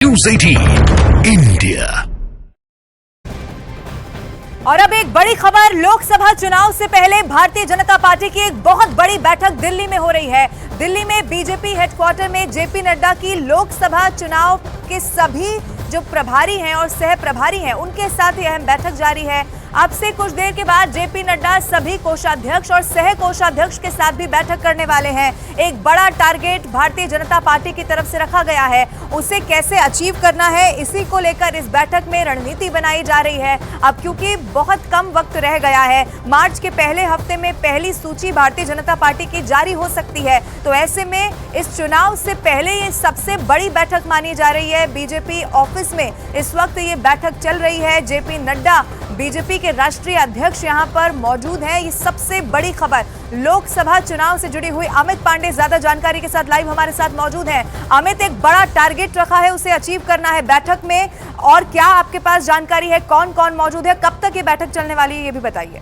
News 18 India. और अब एक बड़ी खबर, लोकसभा चुनाव से पहले भारतीय जनता पार्टी की एक बहुत बड़ी बैठक दिल्ली में हो रही है। दिल्ली में बीजेपी हेडक्वार्टर में जेपी नड्डा की लोकसभा चुनाव के सभी जो प्रभारी हैं और सह प्रभारी हैं उनके साथ यह अहम बैठक जारी है। अब से कुछ देर के बाद जेपी नड्डा सभी कोषाध्यक्ष और सह कोषाध्यक्ष के साथ भी बैठक करने वाले हैं। एक बड़ा टारगेट भारतीय जनता पार्टी की तरफ से रखा गया है, उसे कैसे अचीव करना है इसी को लेकर इस बैठक में रणनीति बनाई जा रही है। अब क्योंकि बहुत कम वक्त रह गया है, मार्च के पहले हफ्ते में पहली सूची भारतीय जनता पार्टी की जारी हो सकती है, तो ऐसे में इस चुनाव से पहले ये सबसे बड़ी बैठक मानी जा रही है। बीजेपी ऑफिस में इस वक्त ये बैठक चल रही है। जेपी नड्डा बीजेपी के राष्ट्रीय अध्यक्ष यहां पर मौजूद हैं। ये सबसे बड़ी खबर, लोकसभा चुनाव से जुड़ी हुई। अमित पांडे ज्यादा जानकारी के साथ लाइव हमारे साथ मौजूद हैं। अमित, एक बड़ा टारगेट रखा है, उसे अचीव करना है बैठक में, और क्या आपके पास जानकारी है, कौन कौन मौजूद है, कब तक ये बैठक चलने वाली है, ये भी बताइए।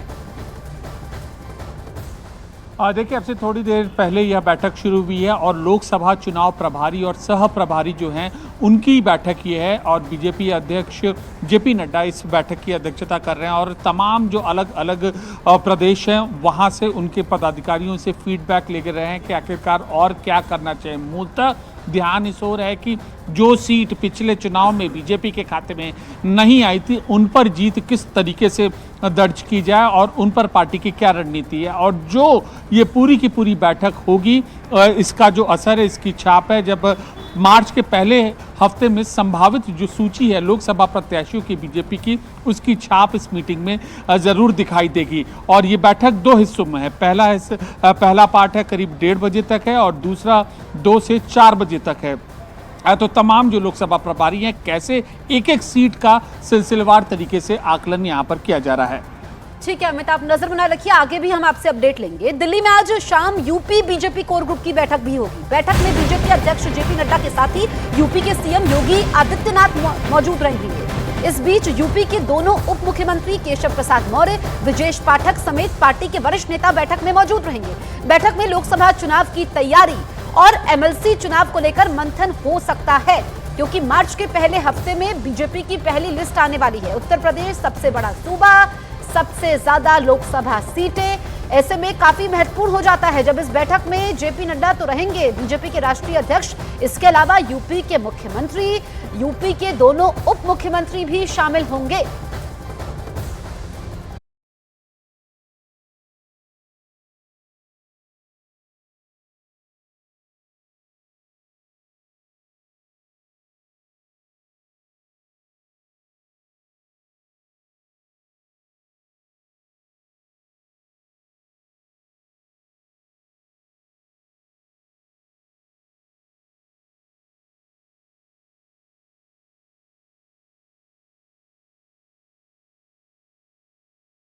देखिए, अब से थोड़ी देर पहले यह बैठक शुरू हुई है और लोकसभा चुनाव प्रभारी और सह प्रभारी जो हैं उनकी बैठक ये है और बीजेपी अध्यक्ष जेपी नड्डा इस बैठक की अध्यक्षता कर रहे हैं और तमाम जो अलग अलग प्रदेश हैं वहाँ से उनके पदाधिकारियों से फीडबैक लेकर रहे हैं कि आखिरकार और क्या करना चाहिए। मूलतः ध्यान इस ओर है कि जो सीट पिछले चुनाव में बीजेपी के खाते में नहीं आई थी उन पर जीत किस तरीके से दर्ज की जाए और उन पर पार्टी की क्या रणनीति है, और जो ये पूरी की पूरी बैठक होगी इसका जो असर है, इसकी छाप है जब मार्च के पहले हफ्ते में संभावित जो सूची है लोकसभा प्रत्याशियों की बीजेपी की, उसकी छाप इस मीटिंग में ज़रूर दिखाई देगी। और ये बैठक दो हिस्सों में है। पहला पार्ट है करीब 1:30 बजे तक है और दूसरा 2 से 4 बजे तक है। तो तमाम जो लोकसभा प्रभारी हैं कैसे एक एक सीट का सिलसिलेवार तरीके से आकलन यहाँ पर किया जा रहा है। ठीक है अमित, आप नजर बनाए रखिए, आगे भी हम आपसे अपडेट लेंगे। दिल्ली में आज शाम यूपी बीजेपी कोर ग्रुप की बैठक भी होगी। बैठक में बीजेपी अध्यक्ष जेपी नड्डा के साथ ही यूपी के सीएम योगी आदित्यनाथ मौजूद रहेंगे। इस बीच यूपी के दोनों उप मुख्यमंत्री केशव प्रसाद मौर्य, विजेश पाठक समेत पार्टी के वरिष्ठ नेता बैठक में मौजूद रहेंगे। बैठक में लोकसभा चुनाव की तैयारी और एमएलसी चुनाव को लेकर मंथन हो सकता है, क्योंकि मार्च के पहले हफ्ते में बीजेपी की पहली लिस्ट आने वाली है। उत्तर प्रदेश सबसे बड़ा सूबा, सबसे ज्यादा लोकसभा सीटें, ऐसे में काफी महत्वपूर्ण हो जाता है जब इस बैठक में जेपी नड्डा तो रहेंगे, बीजेपी के राष्ट्रीय अध्यक्ष, इसके अलावा यूपी के मुख्यमंत्री, यूपी के दोनों उप मुख्यमंत्री भी शामिल होंगे।